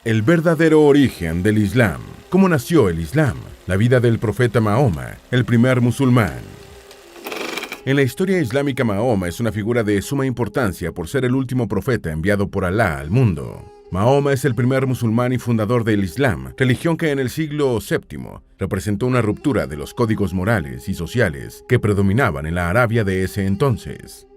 El verdadero origen del Islam. ¿Cómo nació el Islam? La vida del profeta Mahoma, el primer musulmán. En la historia islámica, Mahoma es una figura de suma importancia por ser el último profeta enviado por Alá al mundo. Mahoma es el primer musulmán y fundador del Islam, religión que en el siglo VII representó una ruptura de los códigos morales y sociales que predominaban en la Arabia de ese entonces.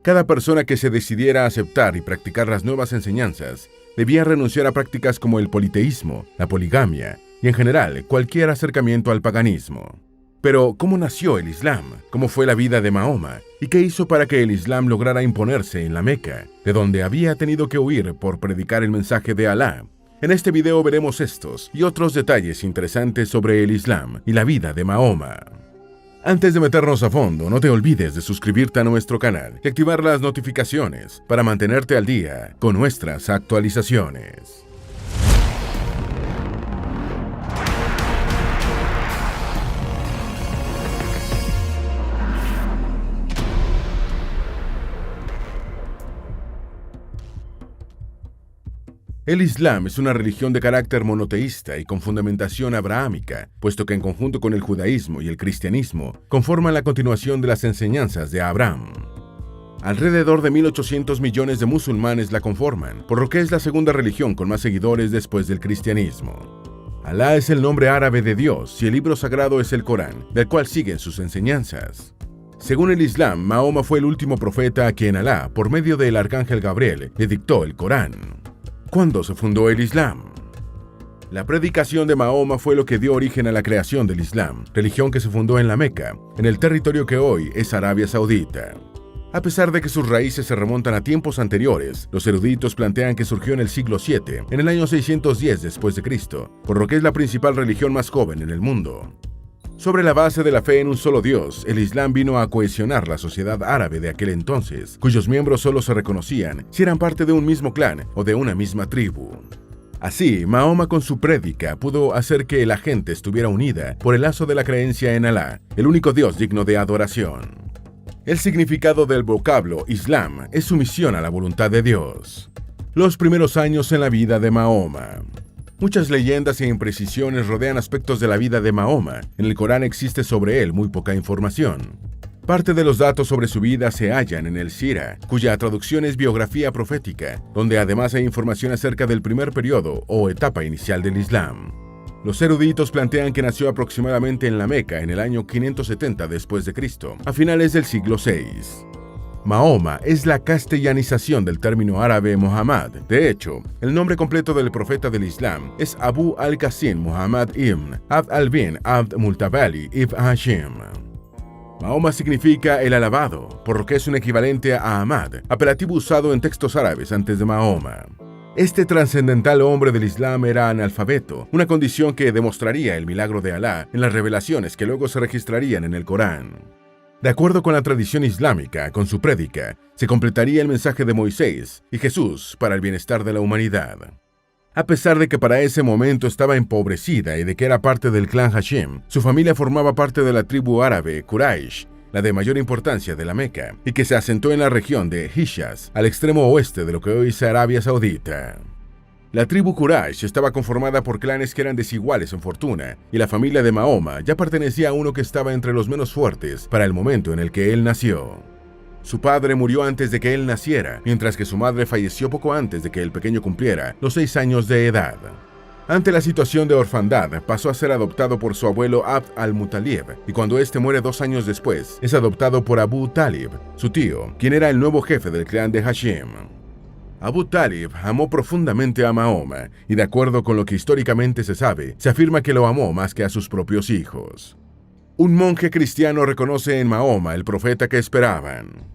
Cada persona que se decidiera a aceptar y practicar las nuevas enseñanzas debía renunciar a prácticas como el politeísmo, la poligamia y en general cualquier acercamiento al paganismo. Pero, ¿cómo nació el Islam? ¿Cómo fue la vida de Mahoma? ¿Y qué hizo para que el Islam lograra imponerse en la Meca, de donde había tenido que huir por predicar el mensaje de Alá? En este video veremos estos y otros detalles interesantes sobre el Islam y la vida de Mahoma. Antes de meternos a fondo, no te olvides de suscribirte a nuestro canal y activar las notificaciones para mantenerte al día con nuestras actualizaciones. El Islam es una religión de carácter monoteísta y con fundamentación abrahámica, puesto que en conjunto con el judaísmo y el cristianismo conforman la continuación de las enseñanzas de Abraham. Alrededor de 1.800 millones de musulmanes la conforman, por lo que es la segunda religión con más seguidores después del cristianismo. Alá es el nombre árabe de Dios y el libro sagrado es el Corán, del cual siguen sus enseñanzas. Según el Islam, Mahoma fue el último profeta a quien Alá, por medio del arcángel Gabriel, le dictó el Corán. ¿Cuándo se fundó el Islam? La predicación de Mahoma fue lo que dio origen a la creación del Islam, religión que se fundó en la Meca, en el territorio que hoy es Arabia Saudita. A pesar de que sus raíces se remontan a tiempos anteriores, los eruditos plantean que surgió en el siglo VII, en el año 610 después de Cristo, por lo que es la principal religión más joven en el mundo. Sobre la base de la fe en un solo Dios, el Islam vino a cohesionar la sociedad árabe de aquel entonces, cuyos miembros solo se reconocían si eran parte de un mismo clan o de una misma tribu. Así, Mahoma con su prédica pudo hacer que la gente estuviera unida por el lazo de la creencia en Alá, el único Dios digno de adoración. El significado del vocablo Islam es sumisión a la voluntad de Dios. Los primeros años en la vida de Mahoma. Muchas leyendas e imprecisiones rodean aspectos de la vida de Mahoma. En el Corán existe sobre él muy poca información. Parte de los datos sobre su vida se hallan en el Sira, cuya traducción es biografía profética, donde además hay información acerca del primer periodo o etapa inicial del Islam. Los eruditos plantean que nació aproximadamente en la Meca en el año 570 después de Cristo, a finales del siglo VI. Mahoma es la castellanización del término árabe Muhammad. De hecho, el nombre completo del profeta del Islam es Abu al-Qasim Muhammad ibn Abd al-Bin Abd Multabali ibn Hashim. Mahoma significa el alabado, por lo que es un equivalente a Ahmad, apelativo usado en textos árabes antes de Mahoma. Este trascendental hombre del Islam era analfabeto, una condición que demostraría el milagro de Alá en las revelaciones que luego se registrarían en el Corán. De acuerdo con la tradición islámica, con su prédica, se completaría el mensaje de Moisés y Jesús para el bienestar de la humanidad. A pesar de que para ese momento estaba empobrecida y de que era parte del clan Hashim, su familia formaba parte de la tribu árabe Quraysh, la de mayor importancia de la Meca, y que se asentó en la región de Hijaz, al extremo oeste de lo que hoy es Arabia Saudita. La tribu Quraysh estaba conformada por clanes que eran desiguales en fortuna, y la familia de Mahoma ya pertenecía a uno que estaba entre los menos fuertes para el momento en el que él nació. Su padre murió antes de que él naciera, mientras que su madre falleció poco antes de que el pequeño cumpliera los 6 años de edad. Ante la situación de orfandad, pasó a ser adoptado por su abuelo Abd al-Muttalib, y cuando este muere 2 años después, es adoptado por Abu Talib, su tío, quien era el nuevo jefe del clan de Hashim. Abu Talib amó profundamente a Mahoma, y de acuerdo con lo que históricamente se sabe, se afirma que lo amó más que a sus propios hijos. Un monje cristiano reconoce en Mahoma el profeta que esperaban.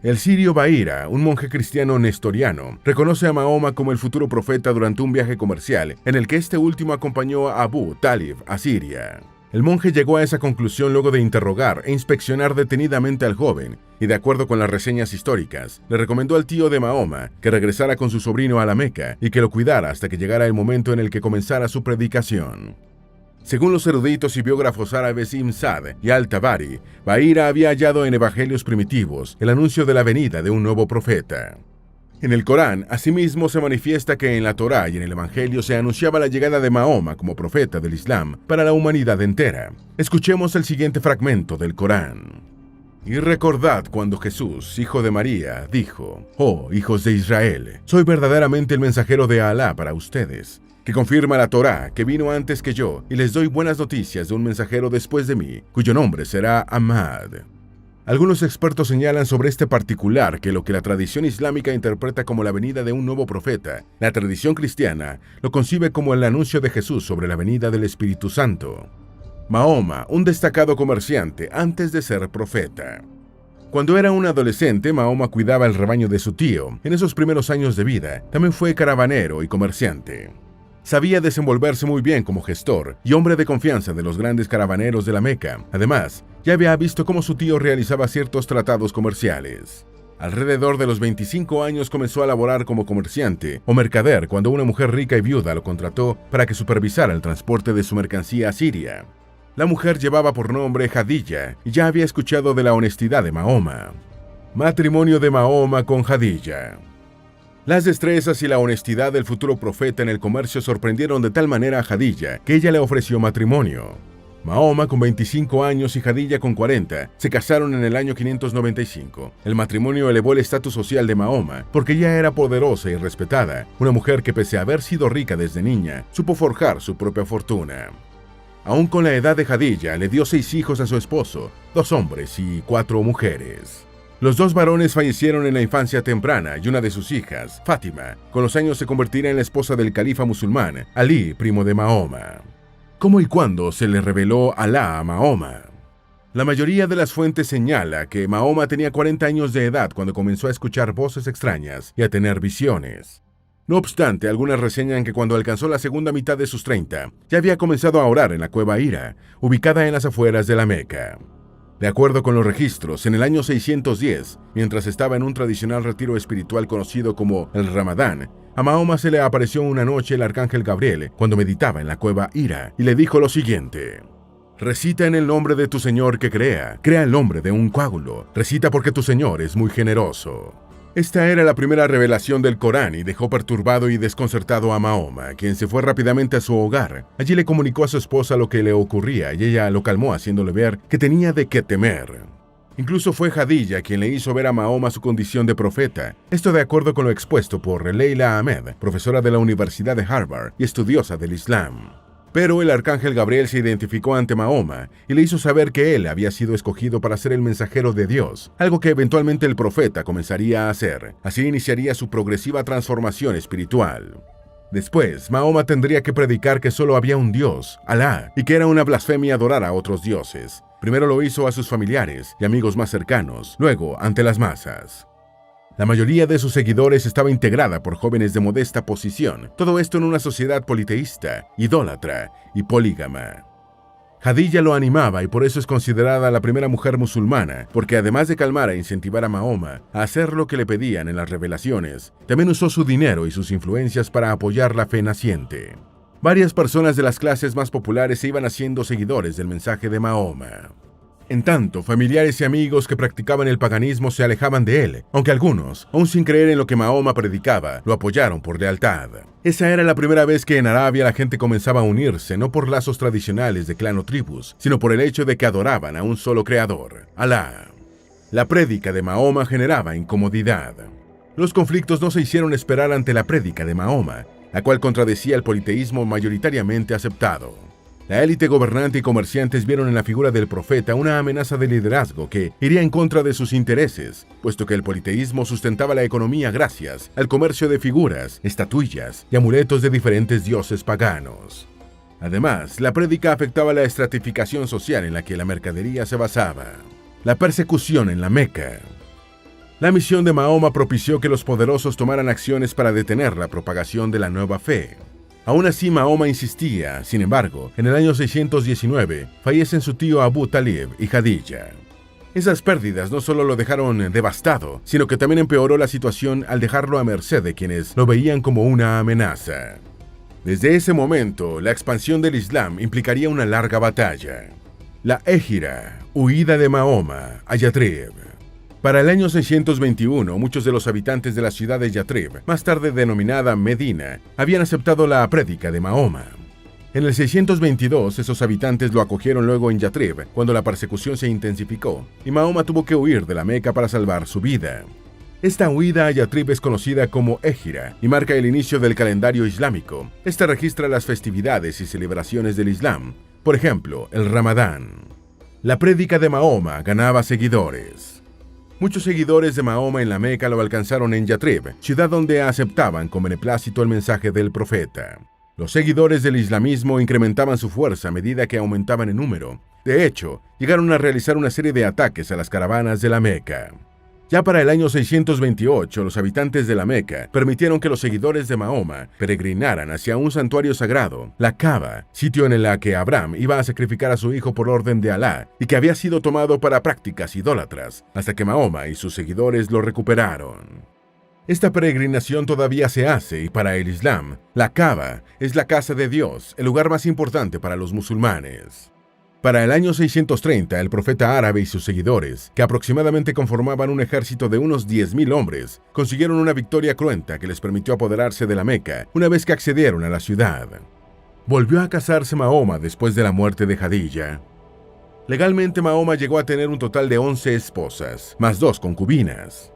El sirio Bahira, un monje cristiano nestoriano, reconoce a Mahoma como el futuro profeta durante un viaje comercial en el que este último acompañó a Abu Talib a Siria. El monje llegó a esa conclusión luego de interrogar e inspeccionar detenidamente al joven, y de acuerdo con las reseñas históricas, le recomendó al tío de Mahoma que regresara con su sobrino a la Meca y que lo cuidara hasta que llegara el momento en el que comenzara su predicación. Según los eruditos y biógrafos árabes Ibn Sa'd y Al-Tabari, Bahira había hallado en evangelios primitivos el anuncio de la venida de un nuevo profeta. En el Corán, asimismo, se manifiesta que en la Torá y en el Evangelio se anunciaba la llegada de Mahoma como profeta del Islam para la humanidad entera. Escuchemos el siguiente fragmento del Corán. Y recordad cuando Jesús, hijo de María, dijo: «Oh, hijos de Israel, soy verdaderamente el mensajero de Alá para ustedes, que confirma la Torá que vino antes que yo, y les doy buenas noticias de un mensajero después de mí, cuyo nombre será Ahmad». Algunos expertos señalan sobre este particular que lo que la tradición islámica interpreta como la venida de un nuevo profeta, la tradición cristiana lo concibe como el anuncio de Jesús sobre la venida del Espíritu Santo. Mahoma, un destacado comerciante antes de ser profeta. Cuando era un adolescente, Mahoma cuidaba el rebaño de su tío. En esos primeros años de vida, también fue caravanero y comerciante. Sabía desenvolverse muy bien como gestor y hombre de confianza de los grandes caravaneros de la Meca. Además, ya había visto cómo su tío realizaba ciertos tratados comerciales. Alrededor de los 25 años comenzó a laborar como comerciante o mercader cuando una mujer rica y viuda lo contrató para que supervisara el transporte de su mercancía a Siria. La mujer llevaba por nombre Jadilla y ya había escuchado de la honestidad de Mahoma. Matrimonio de Mahoma con Jadilla. Las destrezas y la honestidad del futuro profeta en el comercio sorprendieron de tal manera a Jadilla que ella le ofreció matrimonio. Mahoma, con 25 años, y Jadilla, con 40, se casaron en el año 595. El matrimonio elevó el estatus social de Mahoma porque ya era poderosa y respetada, una mujer que, pese a haber sido rica desde niña, supo forjar su propia fortuna. Aún con la edad de Jadilla, le dio 6 hijos a su esposo, 2 hombres y 4 mujeres. Los 2 varones fallecieron en la infancia temprana y una de sus hijas, Fátima, con los años se convertirá en la esposa del califa musulmán, Alí, primo de Mahoma. ¿Cómo y cuándo se le reveló Alá a Mahoma? La mayoría de las fuentes señala que Mahoma tenía 40 años de edad cuando comenzó a escuchar voces extrañas y a tener visiones. No obstante, algunas reseñan que cuando alcanzó la segunda mitad de sus 30, ya había comenzado a orar en la cueva Hira, ubicada en las afueras de la Meca. De acuerdo con los registros, en el año 610, mientras estaba en un tradicional retiro espiritual conocido como el Ramadán, a Mahoma se le apareció una noche el arcángel Gabriel cuando meditaba en la cueva Hira y le dijo lo siguiente: «Recita en el nombre de tu Señor que crea el nombre de un coágulo, recita porque tu Señor es muy generoso». Esta era la primera revelación del Corán y dejó perturbado y desconcertado a Mahoma, quien se fue rápidamente a su hogar. Allí le comunicó a su esposa lo que le ocurría y ella lo calmó haciéndole ver que tenía de qué temer. Incluso fue Jadilla quien le hizo ver a Mahoma su condición de profeta, esto de acuerdo con lo expuesto por Leila Ahmed, profesora de la Universidad de Harvard y estudiosa del Islam. Pero el arcángel Gabriel se identificó ante Mahoma y le hizo saber que él había sido escogido para ser el mensajero de Dios, algo que eventualmente el profeta comenzaría a hacer. Así iniciaría su progresiva transformación espiritual. Después, Mahoma tendría que predicar que solo había un Dios, Alá, y que era una blasfemia adorar a otros dioses. Primero lo hizo a sus familiares y amigos más cercanos, luego ante las masas. La mayoría de sus seguidores estaba integrada por jóvenes de modesta posición, todo esto en una sociedad politeísta, idólatra y polígama. Jadilla lo animaba y por eso es considerada la primera mujer musulmana, porque además de calmar e incentivar a Mahoma a hacer lo que le pedían en las revelaciones, también usó su dinero y sus influencias para apoyar la fe naciente. Varias personas de las clases más populares se iban haciendo seguidores del mensaje de Mahoma. En tanto, familiares y amigos que practicaban el paganismo se alejaban de él, aunque algunos, aún sin creer en lo que Mahoma predicaba, lo apoyaron por lealtad. Esa era la primera vez que en Arabia la gente comenzaba a unirse, no por lazos tradicionales de clan o tribus, sino por el hecho de que adoraban a un solo creador, Alá. La prédica de Mahoma generaba incomodidad. Los conflictos no se hicieron esperar ante la prédica de Mahoma, la cual contradecía el politeísmo mayoritariamente aceptado. La élite gobernante y comerciantes vieron en la figura del profeta una amenaza de liderazgo que iría en contra de sus intereses, puesto que el politeísmo sustentaba la economía gracias al comercio de figuras, estatuillas y amuletos de diferentes dioses paganos. Además, la prédica afectaba la estratificación social en la que la mercadería se basaba. La persecución en la Meca. La misión de Mahoma propició que los poderosos tomaran acciones para detener la propagación de la nueva fe. Aún así, Mahoma insistía. Sin embargo, en el año 619, fallecen su tío Abu Talib y Jadilla. Esas pérdidas no solo lo dejaron devastado, sino que también empeoró la situación al dejarlo a merced de quienes lo veían como una amenaza. Desde ese momento, la expansión del Islam implicaría una larga batalla. La Égira, huida de Mahoma a Yathrib. Para el año 621, muchos de los habitantes de la ciudad de Yatrib, más tarde denominada Medina, habían aceptado la prédica de Mahoma. En el 622, esos habitantes lo acogieron luego en Yatrib, cuando la persecución se intensificó, y Mahoma tuvo que huir de la Meca para salvar su vida. Esta huida a Yatrib es conocida como Égira y marca el inicio del calendario islámico. Este registra las festividades y celebraciones del Islam, por ejemplo, el Ramadán. La prédica de Mahoma ganaba seguidores. Muchos seguidores de Mahoma en la Meca lo alcanzaron en Yatrib, ciudad donde aceptaban con beneplácito el mensaje del profeta. Los seguidores del islamismo incrementaban su fuerza a medida que aumentaban en número. De hecho, llegaron a realizar una serie de ataques a las caravanas de la Meca. Ya para el año 628, los habitantes de la Meca permitieron que los seguidores de Mahoma peregrinaran hacia un santuario sagrado, la Kaaba, sitio en el que Abraham iba a sacrificar a su hijo por orden de Alá y que había sido tomado para prácticas idólatras, hasta que Mahoma y sus seguidores lo recuperaron. Esta peregrinación todavía se hace y para el Islam, la Kaaba es la casa de Dios, el lugar más importante para los musulmanes. Para el año 630, el profeta árabe y sus seguidores, que aproximadamente conformaban un ejército de unos 10.000 hombres, consiguieron una victoria cruenta que les permitió apoderarse de la Meca una vez que accedieron a la ciudad. Volvió a casarse Mahoma después de la muerte de Jadilla. Legalmente Mahoma llegó a tener un total de 11 esposas, más 2 concubinas.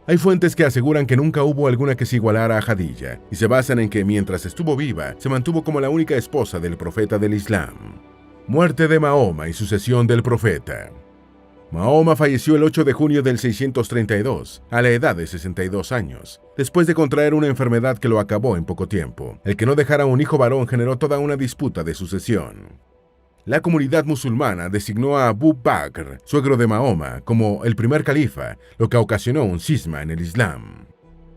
Hay fuentes que aseguran que nunca hubo alguna que se igualara a Jadilla, y se basan en que mientras estuvo viva, se mantuvo como la única esposa del profeta del Islam. Muerte de Mahoma y sucesión del profeta. Mahoma falleció el 8 de junio del 632, a la edad de 62 años, después de contraer una enfermedad que lo acabó en poco tiempo. El que no dejara un hijo varón generó toda una disputa de sucesión. La comunidad musulmana designó a Abu Bakr, suegro de Mahoma, como el primer califa, lo que ocasionó un cisma en el Islam.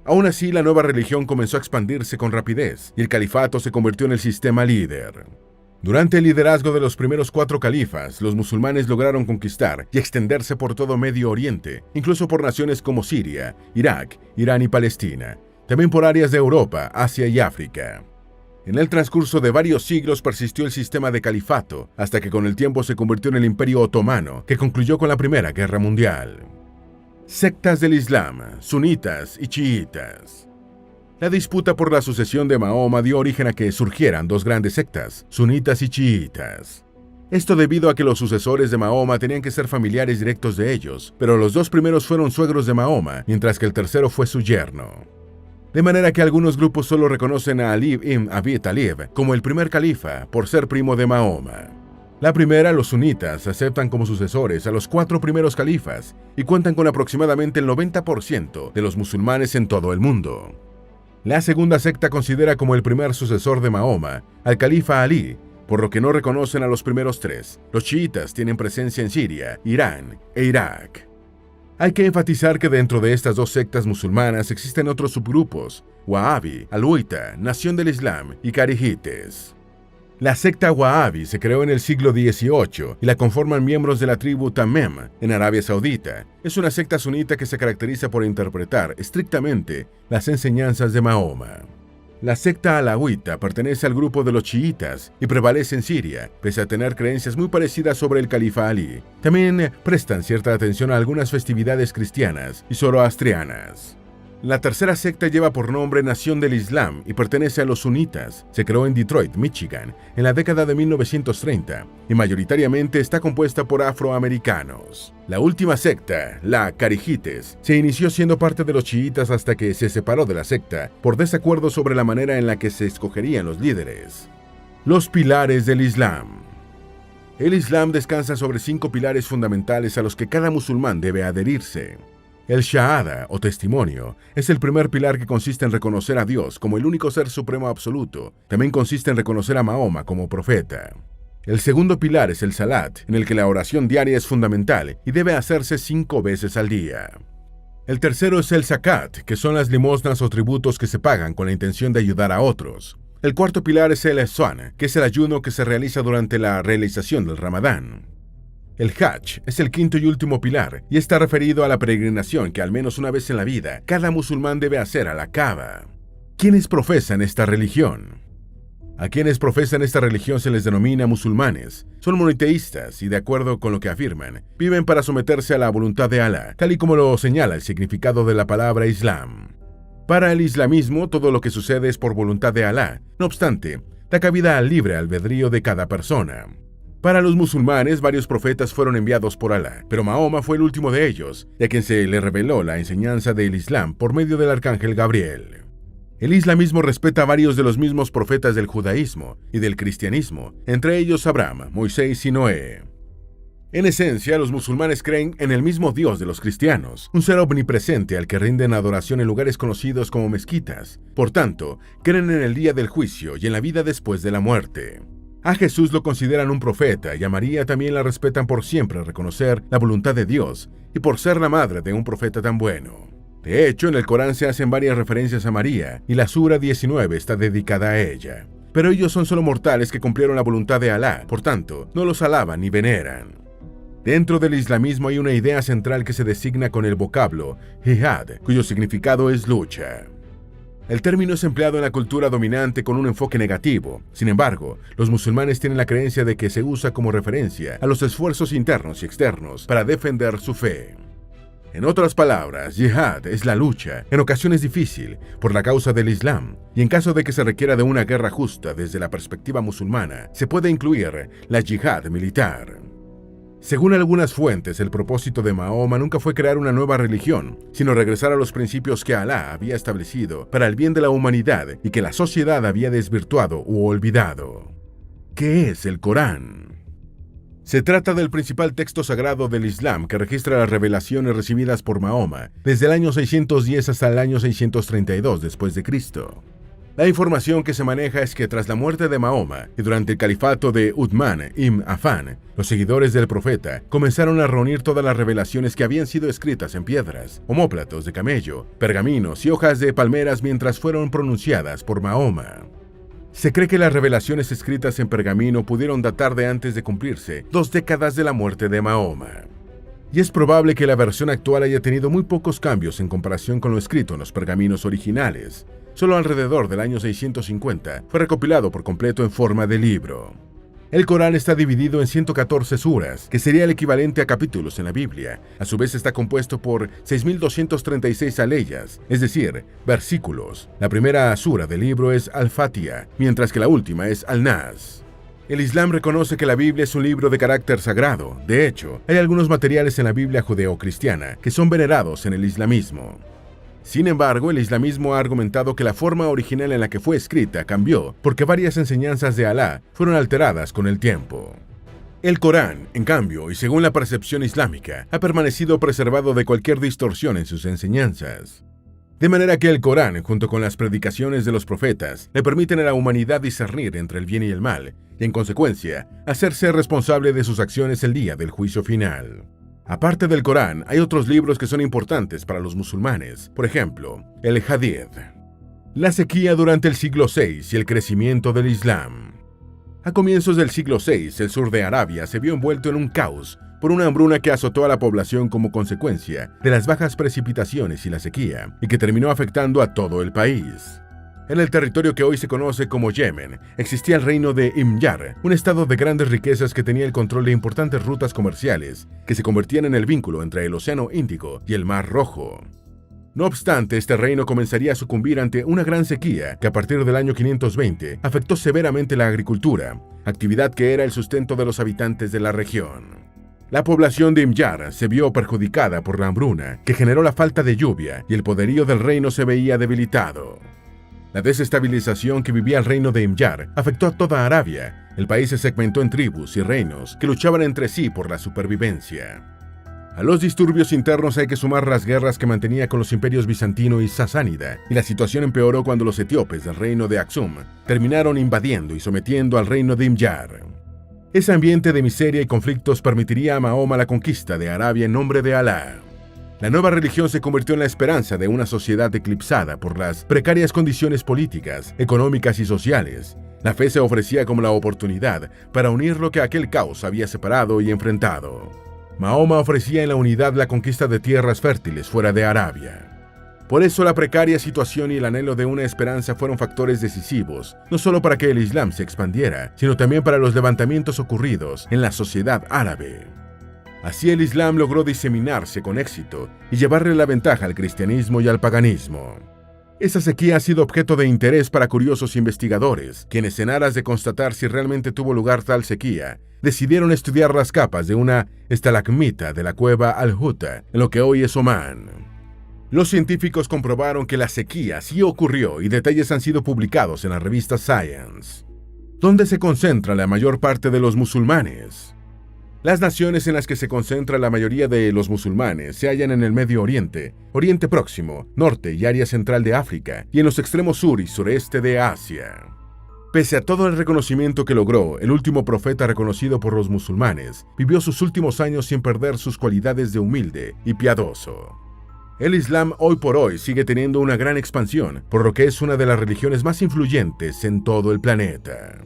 Aún así, la nueva religión comenzó a expandirse con rapidez, y el califato se convirtió en el sistema líder. Durante el liderazgo de los primeros 4 califas, los musulmanes lograron conquistar y extenderse por todo Medio Oriente, incluso por naciones como Siria, Irak, Irán y Palestina, también por áreas de Europa, Asia y África. En el transcurso de varios siglos persistió el sistema de califato, hasta que con el tiempo se convirtió en el Imperio Otomano, que concluyó con la Primera Guerra Mundial. Sectas del Islam, sunitas y chiitas. La disputa por la sucesión de Mahoma dio origen a que surgieran 2 grandes sectas, sunitas y chiitas. Esto debido a que los sucesores de Mahoma tenían que ser familiares directos de ellos, pero los 2 primeros fueron suegros de Mahoma, mientras que el tercero fue su yerno. De manera que algunos grupos solo reconocen a Ali ibn Abi Talib como el primer califa por ser primo de Mahoma. La primera, los sunitas, aceptan como sucesores a los 4 primeros califas y cuentan con aproximadamente el 90% de los musulmanes en todo el mundo. La segunda secta considera como el primer sucesor de Mahoma al califa Ali, por lo que no reconocen a los primeros 3. Los chiitas tienen presencia en Siria, Irán e Irak. Hay que enfatizar que dentro de estas 2 sectas musulmanas existen otros subgrupos: Wahhabi, Aluita, Nación del Islam y Carijites. La secta Wahhabi se creó en el siglo XVIII y la conforman miembros de la tribu Tamim en Arabia Saudita. Es una secta sunita que se caracteriza por interpretar estrictamente las enseñanzas de Mahoma. La secta alawita pertenece al grupo de los chiitas y prevalece en Siria, pese a tener creencias muy parecidas sobre el califa Ali. También prestan cierta atención a algunas festividades cristianas y zoroastrianas. La tercera secta lleva por nombre Nación del Islam y pertenece a los sunitas. Se creó en Detroit, Michigan, en la década de 1930 y mayoritariamente está compuesta por afroamericanos. La última secta, la Carijites, se inició siendo parte de los chiitas hasta que se separó de la secta por desacuerdo sobre la manera en la que se escogerían los líderes. Los pilares del Islam. El Islam descansa sobre 5 pilares fundamentales a los que cada musulmán debe adherirse. El Shahada, o testimonio, es el primer pilar que consiste en reconocer a Dios como el único ser supremo absoluto. También consiste en reconocer a Mahoma como profeta. El segundo pilar es el Salat, en el que la oración diaria es fundamental y debe hacerse 5 veces al día. El tercero es el Zakat, que son las limosnas o tributos que se pagan con la intención de ayudar a otros. El cuarto pilar es el Ihsan, que es el ayuno que se realiza durante la realización del Ramadán. El Hajj es el quinto y último pilar y está referido a la peregrinación que al menos una vez en la vida cada musulmán debe hacer a la Kaaba. ¿Quiénes profesan esta religión? A quienes profesan esta religión se les denomina musulmanes. Son monoteístas y, de acuerdo con lo que afirman, viven para someterse a la voluntad de Alá, tal y como lo señala el significado de la palabra Islam. Para el islamismo, todo lo que sucede es por voluntad de Alá. No obstante, da cabida al libre albedrío de cada persona. Para los musulmanes, varios profetas fueron enviados por Alá, pero Mahoma fue el último de ellos, y a quien se le reveló la enseñanza del Islam por medio del arcángel Gabriel. El islamismo respeta a varios de los mismos profetas del judaísmo y del cristianismo, entre ellos Abraham, Moisés y Noé. En esencia, los musulmanes creen en el mismo Dios de los cristianos, un ser omnipresente al que rinden adoración en lugares conocidos como mezquitas. Por tanto, creen en el día del juicio y en la vida después de la muerte. A Jesús lo consideran un profeta y a María también la respetan por siempre reconocer la voluntad de Dios y por ser la madre de un profeta tan bueno. De hecho, en el Corán se hacen varias referencias a María y la Sura 19 está dedicada a ella. Pero ellos son solo mortales que cumplieron la voluntad de Alá, por tanto, no los alaban ni veneran. Dentro del islamismo hay una idea central que se designa con el vocablo jihad, cuyo significado es lucha. El término es empleado en la cultura dominante con un enfoque negativo. Sin embargo, los musulmanes tienen la creencia de que se usa como referencia a los esfuerzos internos y externos para defender su fe. En otras palabras, yihad es la lucha, en ocasiones difícil, por la causa del Islam, y en caso de que se requiera de una guerra justa desde la perspectiva musulmana, se puede incluir la yihad militar. Según algunas fuentes, el propósito de Mahoma nunca fue crear una nueva religión, sino regresar a los principios que Alá había establecido para el bien de la humanidad y que la sociedad había desvirtuado u olvidado. ¿Qué es el Corán? Se trata del principal texto sagrado del Islam que registra las revelaciones recibidas por Mahoma desde el año 610 hasta el año 632 después de Cristo. La información que se maneja es que tras la muerte de Mahoma y durante el califato de Uthman ibn Affan, los seguidores del profeta comenzaron a reunir todas las revelaciones que habían sido escritas en piedras, omóplatos de camello, pergaminos y hojas de palmeras mientras fueron pronunciadas por Mahoma. Se cree que las revelaciones escritas en pergamino pudieron datar de antes de cumplirse 2 décadas de la muerte de Mahoma. Y es probable que la versión actual haya tenido muy pocos cambios en comparación con lo escrito en los pergaminos originales. Solo alrededor del año 650 fue recopilado por completo en forma de libro. El Corán está dividido en 114 suras, que sería el equivalente a capítulos en la Biblia. A su vez está compuesto por 6.236 aleyas, es decir, versículos. La primera sura del libro es Al-Fatiha, mientras que la última es Al-Nas. El Islam reconoce que la Biblia es un libro de carácter sagrado. De hecho, hay algunos materiales en la Biblia judeo-cristiana que son venerados en el islamismo. Sin embargo, el islamismo ha argumentado que la forma original en la que fue escrita cambió porque varias enseñanzas de Alá fueron alteradas con el tiempo. El Corán, en cambio, y según la percepción islámica, ha permanecido preservado de cualquier distorsión en sus enseñanzas. De manera que el Corán, junto con las predicaciones de los profetas, le permiten a la humanidad discernir entre el bien y el mal, y en consecuencia, hacerse responsable de sus acciones el día del juicio final. Aparte del Corán, hay otros libros que son importantes para los musulmanes, por ejemplo, el Hadith. La sequía durante el siglo VI y el crecimiento del Islam. A comienzos del siglo VI, el sur de Arabia se vio envuelto en un caos por una hambruna que azotó a la población como consecuencia de las bajas precipitaciones y la sequía, y que terminó afectando a todo el país. En el territorio que hoy se conoce como Yemen, existía el reino de Himyar, un estado de grandes riquezas que tenía el control de importantes rutas comerciales que se convertían en el vínculo entre el Océano Índico y el Mar Rojo. No obstante, este reino comenzaría a sucumbir ante una gran sequía que a partir del año 520 afectó severamente la agricultura, actividad que era el sustento de los habitantes de la región. La población de Himyar se vio perjudicada por la hambruna, que generó la falta de lluvia, y el poderío del reino se veía debilitado. La desestabilización que vivía el reino de Himyar afectó a toda Arabia. El país se segmentó en tribus y reinos que luchaban entre sí por la supervivencia. A los disturbios internos hay que sumar las guerras que mantenía con los imperios bizantino y sasánida, y la situación empeoró cuando los etíopes del reino de Aksum terminaron invadiendo y sometiendo al reino de Himyar. Ese ambiente de miseria y conflictos permitiría a Mahoma la conquista de Arabia en nombre de Alá. La nueva religión se convirtió en la esperanza de una sociedad eclipsada por las precarias condiciones políticas, económicas y sociales. La fe se ofrecía como la oportunidad para unir lo que aquel caos había separado y enfrentado. Mahoma ofrecía en la unidad la conquista de tierras fértiles fuera de Arabia. Por eso la precaria situación y el anhelo de una esperanza fueron factores decisivos, no solo para que el Islam se expandiera, sino también para los levantamientos ocurridos en la sociedad árabe. Así el Islam logró diseminarse con éxito y llevarle la ventaja al cristianismo y al paganismo. Esa sequía ha sido objeto de interés para curiosos investigadores, quienes en aras de constatar si realmente tuvo lugar tal sequía, decidieron estudiar las capas de una estalagmita de la cueva Al-Huta, en lo que hoy es Omán. Los científicos comprobaron que la sequía sí ocurrió y detalles han sido publicados en la revista Science. ¿Dónde se concentra la mayor parte de los musulmanes? Las naciones en las que se concentra la mayoría de los musulmanes se hallan en el Medio Oriente, Oriente Próximo, Norte y área central de África, y en los extremos sur y sureste de Asia. Pese a todo el reconocimiento que logró, el último profeta reconocido por los musulmanes vivió sus últimos años sin perder sus cualidades de humilde y piadoso. El Islam hoy por hoy sigue teniendo una gran expansión, por lo que es una de las religiones más influyentes en todo el planeta.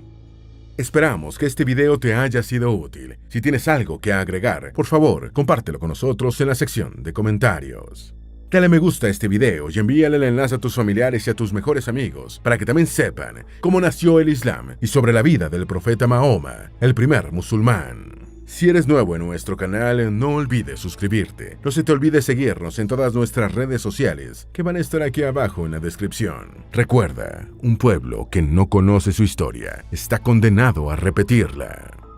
Esperamos que este video te haya sido útil. Si tienes algo que agregar, por favor, compártelo con nosotros en la sección de comentarios. Dale me gusta a este video y envíale el enlace a tus familiares y a tus mejores amigos para que también sepan cómo nació el Islam y sobre la vida del profeta Mahoma, el primer musulmán. Si eres nuevo en nuestro canal, no olvides suscribirte. No se te olvide seguirnos en todas nuestras redes sociales, que van a estar aquí abajo en la descripción. Recuerda, un pueblo que no conoce su historia está condenado a repetirla.